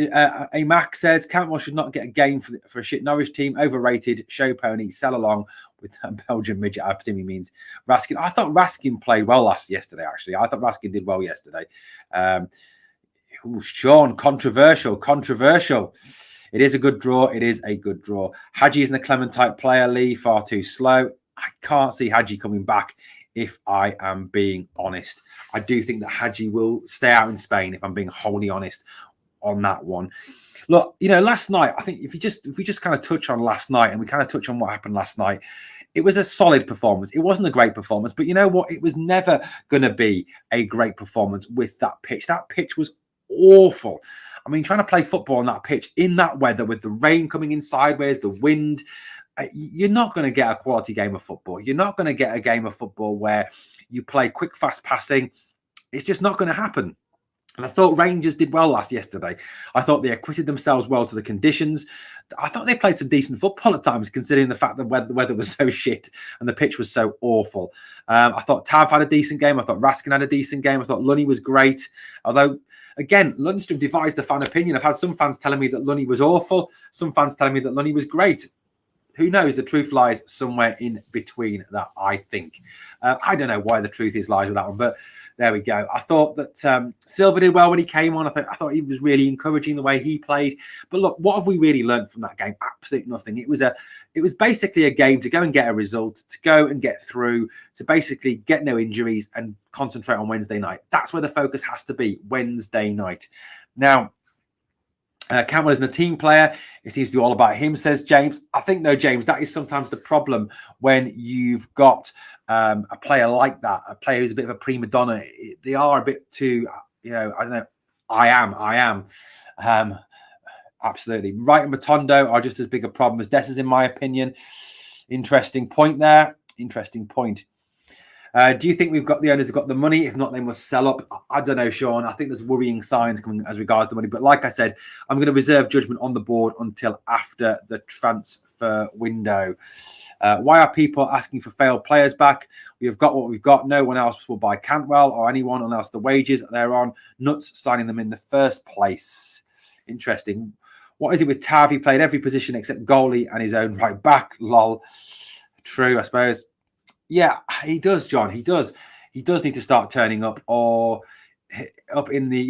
Amac says, Cantwell should not get a game for a shit Norwich team. Overrated, show pony, sell along with Belgian midget. I presume he means Raskin. I thought Raskin played well yesterday, actually. I thought Raskin did well yesterday. Sean, controversial. It is a good draw. Hadji isn't a Clement type player. Lee, far too slow. I can't see Hadji coming back, if I am being honest. I do think that Hadji will stay out in Spain, if I'm being wholly honest on that one. Look, last night, I think if we just kind of touch on last night and we kind of touch on what happened last night, it was a solid performance. It wasn't a great performance, but you know what? It was never going to be a great performance with that pitch. That pitch was awful. I mean, trying to play football on that pitch in that weather with the rain coming in sideways, the wind, you're not going to get a quality game of football. You're not going to get a game of football where you play quick, fast passing. It's just not going to happen. And I thought Rangers did well yesterday. I thought they acquitted themselves well to the conditions. I thought they played some decent football at times, considering the fact that the weather was so shit and the pitch was so awful. I thought Tav had a decent game. I thought Raskin had a decent game. I thought Lunny was great. Although, again, Lundstrom divides the fan opinion. I've had some fans telling me that Lunny was awful. Some fans telling me that Lunny was great. Who knows? The truth lies somewhere in between that, I think. I don't know why the truth lies with that one, but there we go. I thought that Silva did well when he came on. I thought he was really encouraging the way he played. But look, what have we really learned from that game? Absolutely nothing. It was basically a game to go and get a result, to go and get through, to basically get no injuries and concentrate on Wednesday night. That's where the focus has to be, Wednesday night. Now, Cantwell isn't a team player. It seems to be all about him, says James. I think, though, James, that is sometimes the problem when you've got a player like that, a player who's a bit of a prima donna. They are a bit too, I don't know. I am. Absolutely. Wright and Matondo are just as big a problem as Dessers, in my opinion. Interesting point there. Interesting point. Do you think the owners have got the money? If not, they must sell up. I don't know, Sean. I think there's worrying signs coming as regards the money. But like I said, I'm going to reserve judgment on the board until after the transfer window. Why are people asking for failed players back? We have got what we've got. No one else will buy Cantwell or anyone unless the wages they're on. Nuts signing them in the first place. Interesting. What is it with Tav? He played every position except goalie and his own right back. Lol. True, I suppose. Yeah, he does, John. He does. He does need to start turning up or up in the,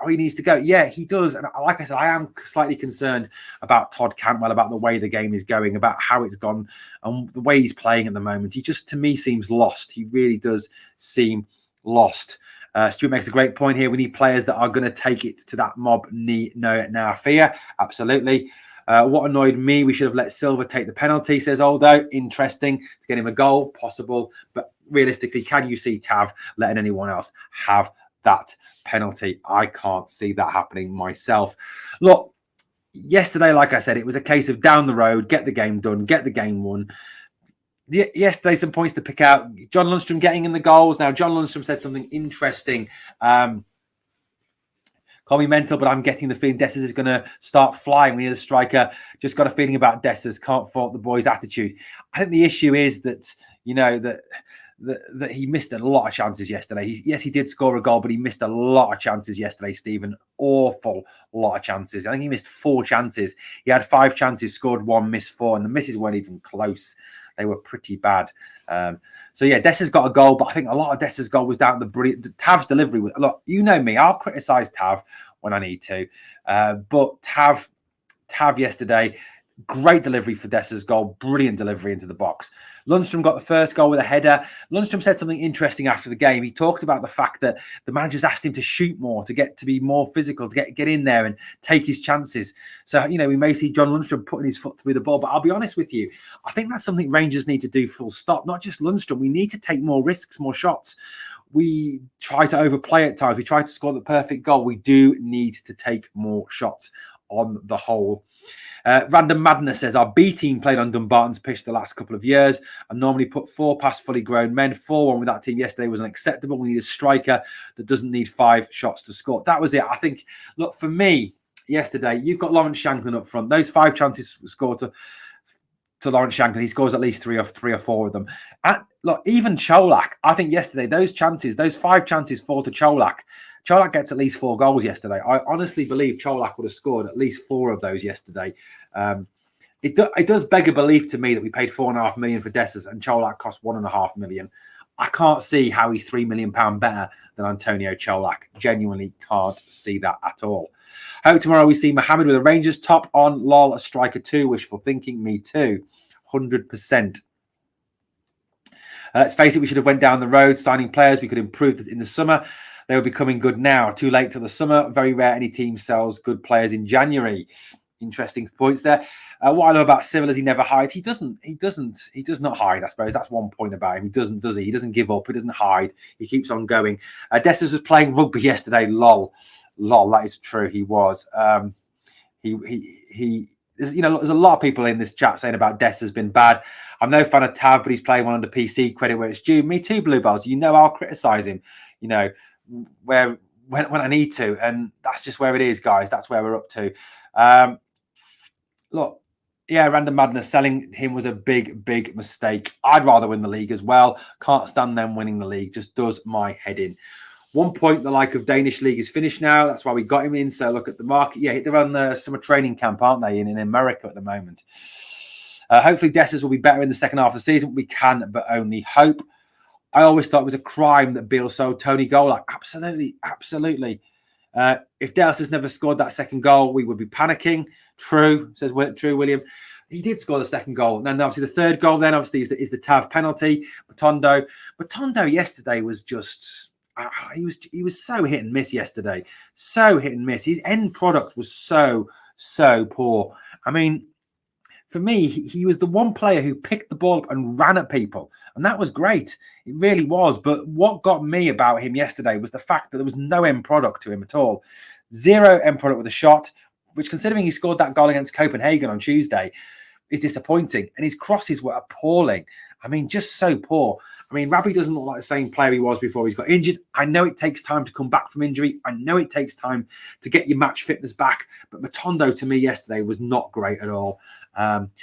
he needs to go. Yeah, he does. And like I said, I am slightly concerned about Todd Cantwell, about the way the game is going, about how it's gone and the way he's playing at the moment. He just, to me, seems lost. He really does seem lost. Stuart makes a great point here. We need players that are going to take it to that mob, no fear. Absolutely. What annoyed me, we should have let Silva take the penalty, says Aldo. Interesting to get him a goal, possible. But realistically, can you see Tav letting anyone else have that penalty? I can't see that happening myself. Look, yesterday, like I said, it was a case of down the road, get the game done, get the game won. Yesterday, some points to pick out. John Lundstrom getting in the goals. Now, John Lundstrom said something interesting. Call me mental, but I'm getting the feeling Dessers is going to start flying. We need a striker. Just got a feeling about Dessers. Can't fault the boy's attitude. I think the issue is that, that he missed a lot of chances yesterday. Yes, he did score a goal, but he missed a lot of chances yesterday, Stephen. Awful lot of chances. I think he missed 4 chances. He had 5 chances, scored 1, missed 4, and the misses weren't even close. They were pretty bad. So, yeah, Dessers got a goal, but I think a lot of Dessers' goal was down to the brilliant Tav's delivery. Look, you know me. I'll criticise Tav when I need to. But Tav yesterday, great delivery for Dessers' goal. Brilliant delivery into the box. Lundstrom got the first goal with a header. Lundstrom said something interesting after the game. He talked about the fact that the managers asked him to shoot more, to be more physical, to get in there and take his chances. So, we may see John Lundstrom putting his foot through the ball. But I'll be honest with you, I think that's something Rangers need to do full stop. Not just Lundstrom. We need to take more risks, more shots. We try to overplay at times. We try to score the perfect goal. We do need to take more shots on the whole. Random Madness says, our B team played on Dumbarton's pitch the last couple of years and normally put 4 past fully grown men. 4-1 with that team yesterday was unacceptable. We need a striker that doesn't need 5 shots to score. That was it. I think, look, for me, yesterday, you've got Lawrence Shanklin up front. Those 5 chances scored to Lawrence Shanklin. He scores at least 3 or 4 of them. And look, even Cholak, I think yesterday, those 5 chances fall to Cholak. Cholak gets at least 4 goals yesterday. I honestly believe Cholak would have scored at least 4 of those yesterday. It does beg a belief to me that we paid £4.5 million for Dessers and Cholak cost £1.5 million. I can't see how he's £3 million better than Antonio Cholak. Genuinely can't see that at all. Hope tomorrow we see Mohamed with a Rangers top on. Lol, a striker too. Wishful thinking. Me too. 100%. Let's face it, we should have went down the road signing players. We could improve in the summer. They were becoming good now. Too late till the summer. Very rare any team sells good players in January. Interesting points there. What I love about Civil is he never hides. He does not hide, I suppose. That's one point about him. He doesn't, does he? He doesn't give up. He doesn't hide. He keeps on going. Dessers was playing rugby yesterday. Lol. That is true. He was. There's a lot of people in this chat saying about Dessers has been bad. I'm no fan of Tav, but he's playing one under PC. Credit where it's due. Me too, Bluebells. I'll criticise him. Where when I need to, and that's just where it is, guys. That's where we're up to. Look, yeah, Random Madness selling him was a big mistake. I'd rather win the league as well. Can't stand them winning the league. Just does my head in. 1 point, the like of Danish league is finished now. That's why we got him in. So look at the market. Yeah, they're on the summer training camp, aren't they, in America at the moment. Hopefully, Dessers will be better in the second half of the season. We can but only hope. I always thought it was a crime that Beale sold Tony Golak. Absolutely. If Dessers never scored that second goal, we would be panicking. True, says William. He did score the second goal. And then obviously the third goal then obviously is the Tav penalty. Matondo yesterday was just... he was so hit and miss yesterday. So hit and miss. His end product was so poor. I mean, for me, he was the one player who picked the ball up and ran at people. And that was great. It really was. But what got me about him yesterday was the fact that there was no end product to him at all. Zero end product with a shot, which considering he scored that goal against Copenhagen on Tuesday, is disappointing. And his crosses were appalling. I mean, just so poor. I mean, Rabbi doesn't look like the same player he was before he's got injured. I know it takes time to come back from injury. I know it takes time to get your match fitness back. But Matondo, to me, yesterday was not great at all.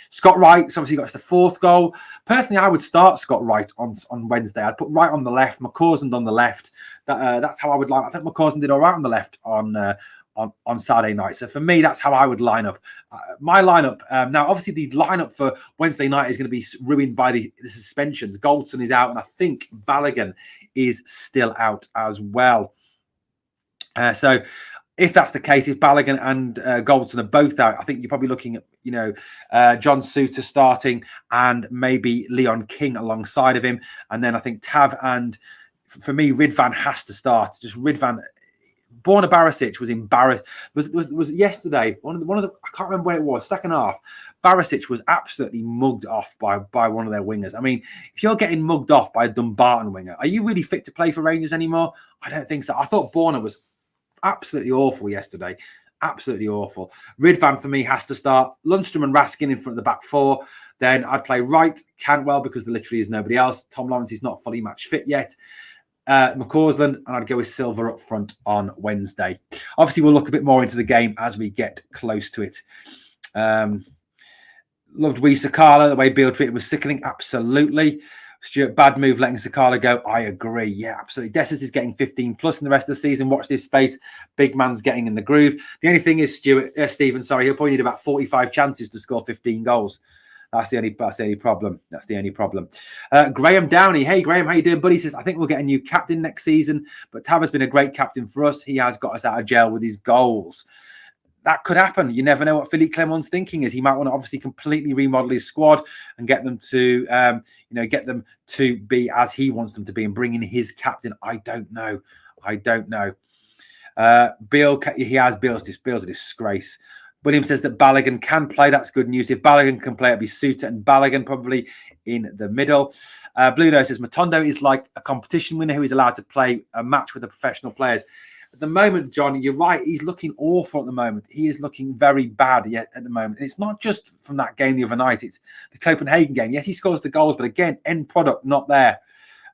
Scott Wright's obviously got us the fourth goal. Personally, I would start Scott Wright on Wednesday. I'd put Wright on the left, McCausland on the left. That's how I would like. I think McCausland did all right on the left on Saturday night. So for me, that's how I would line up. My lineup, now obviously the lineup for Wednesday night is going to be ruined by the suspensions. Goldson is out and I think Balogun is still out as well. So if that's the case, if Balogun and Goldson are both out, I think you're probably looking at, John Suter starting and maybe Leon King alongside of him. And then I think Tav and, for me, Ridvan has to start. Just Ridvan. Borna Barisic was embarrassed. Was yesterday one of the I can't remember where it was. Second half, Barisic was absolutely mugged off by one of their wingers. I mean, if you're getting mugged off by a Dumbarton winger, are you really fit to play for Rangers anymore? I don't think so. I thought Borna was absolutely awful yesterday. Absolutely awful. Ridvan for me has to start. Lundstrom and Raskin in front of the back four. Then I'd play Wright, Cantwell because there literally is nobody else. Tom Lawrence is not fully match fit yet. McCausland, and I'd go with Silver up front on Wednesday. Obviously, we'll look a bit more into the game as we get close to it. Loved Wee Sakala. The way Beale treated was sickening. Absolutely. Stuart, bad move letting Sakala go. I agree. Yeah, absolutely. Dessers is getting 15 plus in the rest of the season. Watch this space. Big man's getting in the groove. The only thing is, Stephen, sorry, he'll probably need about 45 chances to score 15 goals. That's the only problem. That's the only problem. Graham Downey. Hey, Graham, how you doing, buddy? He says, I think we'll get a new captain next season, but Tav has been a great captain for us. He has got us out of jail with his goals. That could happen. You never know what Philippe Clement's thinking is. He might want to obviously completely remodel his squad and get them to, be as he wants them to be and bring in his captain. I don't know. Beale, Beale's a disgrace. William says that Balogun can play. That's good news. If Balogun can play, it'll be Suter and Balogun probably in the middle. Blue Nose says Matondo is like a competition winner who is allowed to play a match with the professional players. At the moment, John, you're right. He's looking awful at the moment. He is looking very bad yet at the moment. And it's not just from that game the other night. It's the Copenhagen game. Yes, he scores the goals, but again, end product not there.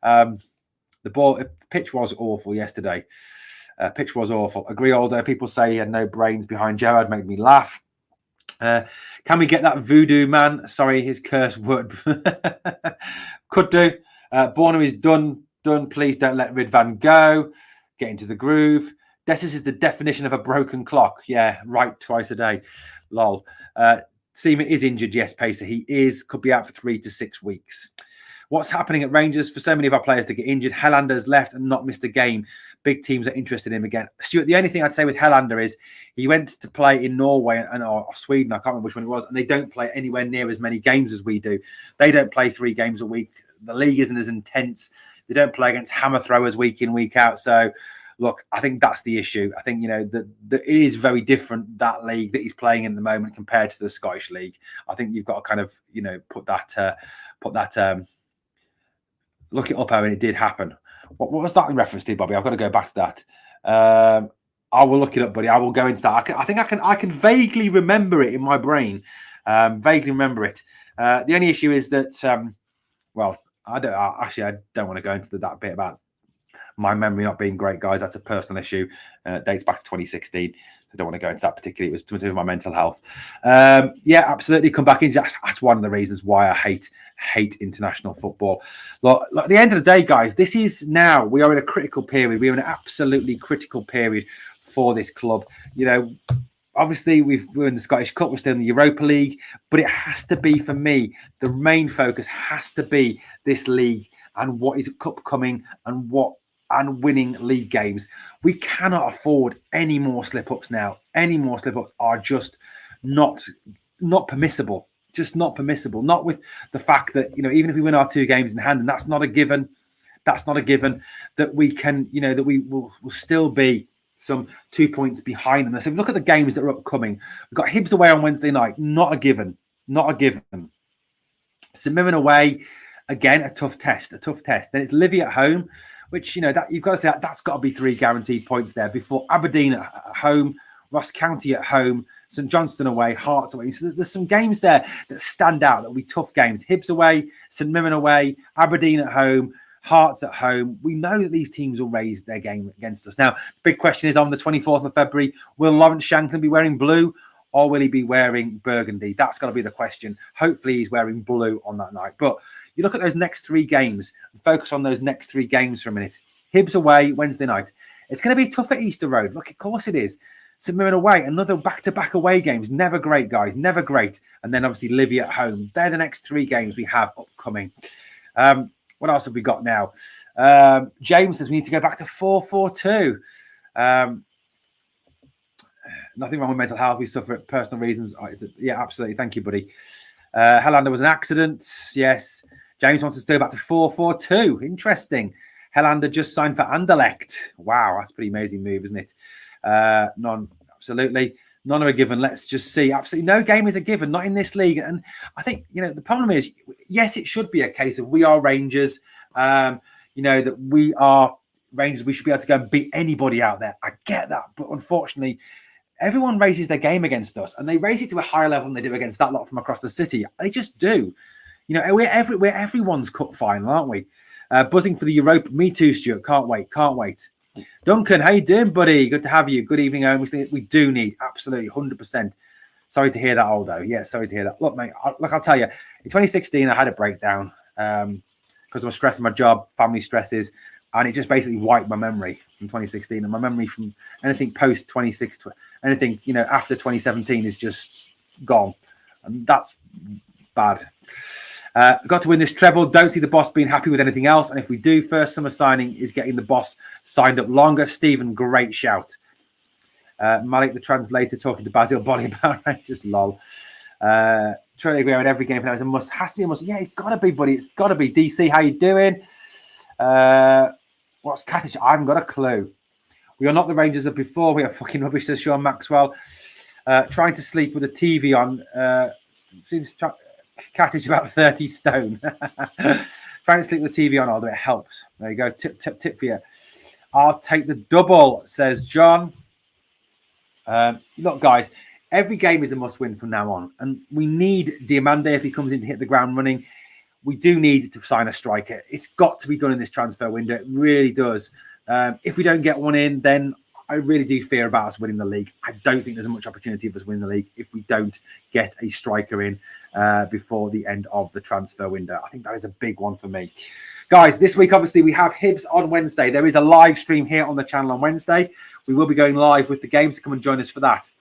The pitch was awful yesterday. Pitch was awful. Agree, Aldo. People say he had no brains behind Gerrard. Made me laugh. Can we get that voodoo man? Sorry, his curse word. Could do. Borna is done. Please don't let Ridvan go. Get into the groove. Dessers is the definition of a broken clock. Yeah, right twice a day. Lol. Seaman is injured. Yes, Pacer. He is. Could be out for 3 to 6 weeks. What's happening at Rangers for so many of our players to get injured? Hellander's left and not missed a game. Big teams are interested in him again. Stuart, the only thing I'd say with Hellander is he went to play in Norway or Sweden. I can't remember which one it was. And they don't play anywhere near as many games as we do. They don't play 3 games a week. The league isn't as intense. They don't play against hammer throwers week in, week out. So, look, I think that's the issue. I think, it is very different, that league that he's playing in the moment compared to the Scottish League. I think you've got to kind of, put that look it up, Owen. It did happen. What was that in reference to, Bobby? I've got to go back to that. I will look it up, buddy. I will go into that. I can vaguely remember it in my brain. Vaguely remember it. The only issue is that, I don't want to go into that bit about My memory not being great, guys. That's a personal issue. Dates back to 2016. I don't want to go into that particularly. It was to do with my mental health. Yeah, absolutely. Come back in. That's one of the reasons why I hate international football. Look, at the end of the day, guys, this is now, we are in a critical period. We're in an absolutely critical period for this club. You know, obviously we're in the Scottish Cup, we're still in the Europa League, but it has to be, for me, the main focus has to be this league and what is upcoming and winning league games. We cannot afford any more slip-ups now. Any more slip-ups are just not permissible. Just not permissible. Not with the fact that, you know, even if we win our 2 games in hand, and that's not a given, that we can, you know, that we will still be some 2 points behind them. So if you look at the games that are upcoming, we've got Hibs away on Wednesday night. Not a given. St Mirren away, again, a tough test. Then it's Livy at home, which, you know, that you've got to say that's got to be 3 guaranteed points there before Aberdeen at home, Ross County at home, St Johnstone away, Hearts away. So there's some games there that stand out that will be tough games. Hibs away, St Mirren away, Aberdeen at home, Hearts at home. We know that these teams will raise their game against us. Now, the big question is on the 24th of February, will Lawrence Shankland be wearing blue or will he be wearing burgundy? That's got to be the question. Hopefully he's wearing blue on that night. But you look at those next 3 games and focus on those next 3 games for a minute. Hibs away Wednesday night. It's going to be tough at Easter Road. Look, of course it is. St Mirren away, another back-to-back away games. Never great, guys. Never great. And then obviously Livy at home. They're the next 3 games we have upcoming. What else have we got now? James says we need to go back to 4-4-2. Nothing wrong with mental health. We suffer at personal reasons. Yeah, absolutely. Thank you, buddy. Helander was an accident. Yes. James wants us to go back to 4-4-2. Interesting. Helander just signed for Anderlecht. Wow, that's a pretty amazing move, isn't it? Absolutely. None are a given. Let's just see. Absolutely no game is a given, not in this league. And I think, you know, the problem is, yes, it should be a case of we are Rangers, you know, that we are Rangers. We should be able to go and beat anybody out there. I get that. But unfortunately, everyone raises their game against us and they raise it to a higher level than they do against that lot from across the city. They just do. You know, we're everyone's cup final, aren't we? Buzzing for the Europa. Me too, Stuart. Can't wait. Duncan, how you doing, buddy? Good to have you. Good evening, Owen. We do need, absolutely, 100%. Sorry to hear that, Aldo. Yeah, sorry to hear that. Look, mate, I'll tell you, in 2016, I had a breakdown because I was stressing my job, family stresses, and it just basically wiped my memory from 2016. And my memory from anything post 26, anything, you know, after 2017 is just gone. And that's bad. Got to win this treble. Don't see the boss being happy with anything else. And if we do, first summer signing is getting the boss signed up longer. Stephen, great shout. Malik, the translator, talking to Basil Bolly about Rangers. Lol. Totally agree with every game. It's a must. Has to be a must. Yeah, it's got to be, buddy. It's got to be. DC, how you doing? What's Cattish? I haven't got a clue. We are not the Rangers of before. We are fucking rubbish, says Sean Maxwell. Trying to sleep with the TV on. Cattage about 30 stone. Trying to sleep with the TV on, although it helps. There you go. Tip for you. I'll take the double, says John. Look, guys, every game is a must-win from now on. And we need Diomande if he comes in to hit the ground running. We do need to sign a striker. It's got to be done in this transfer window. It really does. If we don't get one in, then I really do fear about us winning the league. I don't think there's much opportunity of us winning the league if we don't get a striker in before the end of the transfer window. I think that is a big one for me. Guys, this week, obviously, we have Hibs on Wednesday. There is a live stream here on the channel on Wednesday. We will be going live with the games. Come and join us for that.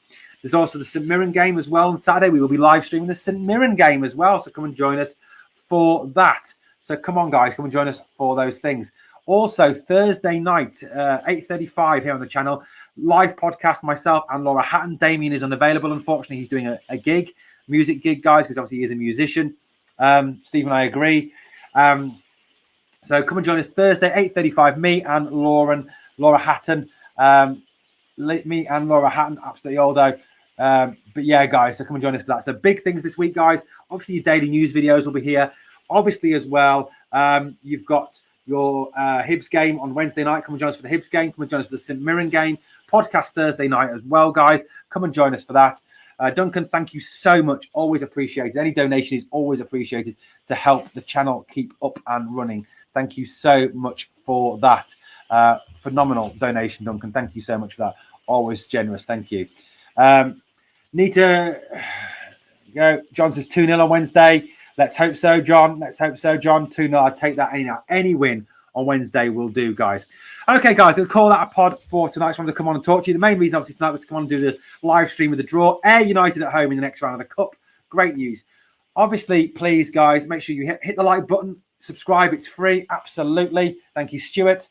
There's also the St Mirren game as well on Saturday. We will be live streaming the St Mirren game as well. So come and join us for that. So come on, guys. Come and join us for those things. Also, Thursday night, 8:35 here on the channel, live podcast, myself and Laura Hatton. Damien is unavailable, unfortunately. He's doing a gig, music gig, guys, because obviously he is a musician. Steve and I agree. So come and join us Thursday, 8:35, me and Laura Hatton. Me and Laura Hatton, absolutely Aldo. But yeah, guys, so come and join us for that. So big things this week, guys. Obviously, your daily news videos will be here. Obviously, as well, you've got your Hibs game on Wednesday night. Come and join us for the Hibs game. Come and join us for the St Mirren game. Podcast Thursday night as well, guys. Come and join us for that. Duncan, thank you so much. Always appreciated. Any donation is always appreciated to help the channel keep up and running. Thank you so much for that. Phenomenal donation, Duncan. Thank you so much for that. Always generous. Thank you. Need to go. John says 2-0 on Wednesday. Let's hope so, John. Let's hope so, John. 2-0. I'd take that any win on Wednesday will do, guys. Okay, guys, we'll call that a pod for tonight. I just wanted to come on and talk to you. The main reason, obviously, tonight was to come on and do the live stream of the draw. Ayr United at home in the next round of the Cup. Great news. Obviously, please, guys, make sure you hit the like button. Subscribe. It's free. Absolutely. Thank you, Stuart.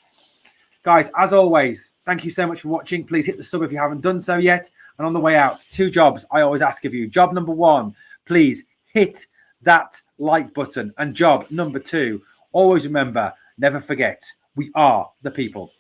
Guys, as always, thank you so much for watching. Please hit the sub if you haven't done so yet. And on the way out, 2 jobs I always ask of you. Job number 1, please hit that like button. And job number 2, always remember, never forget, we are the people.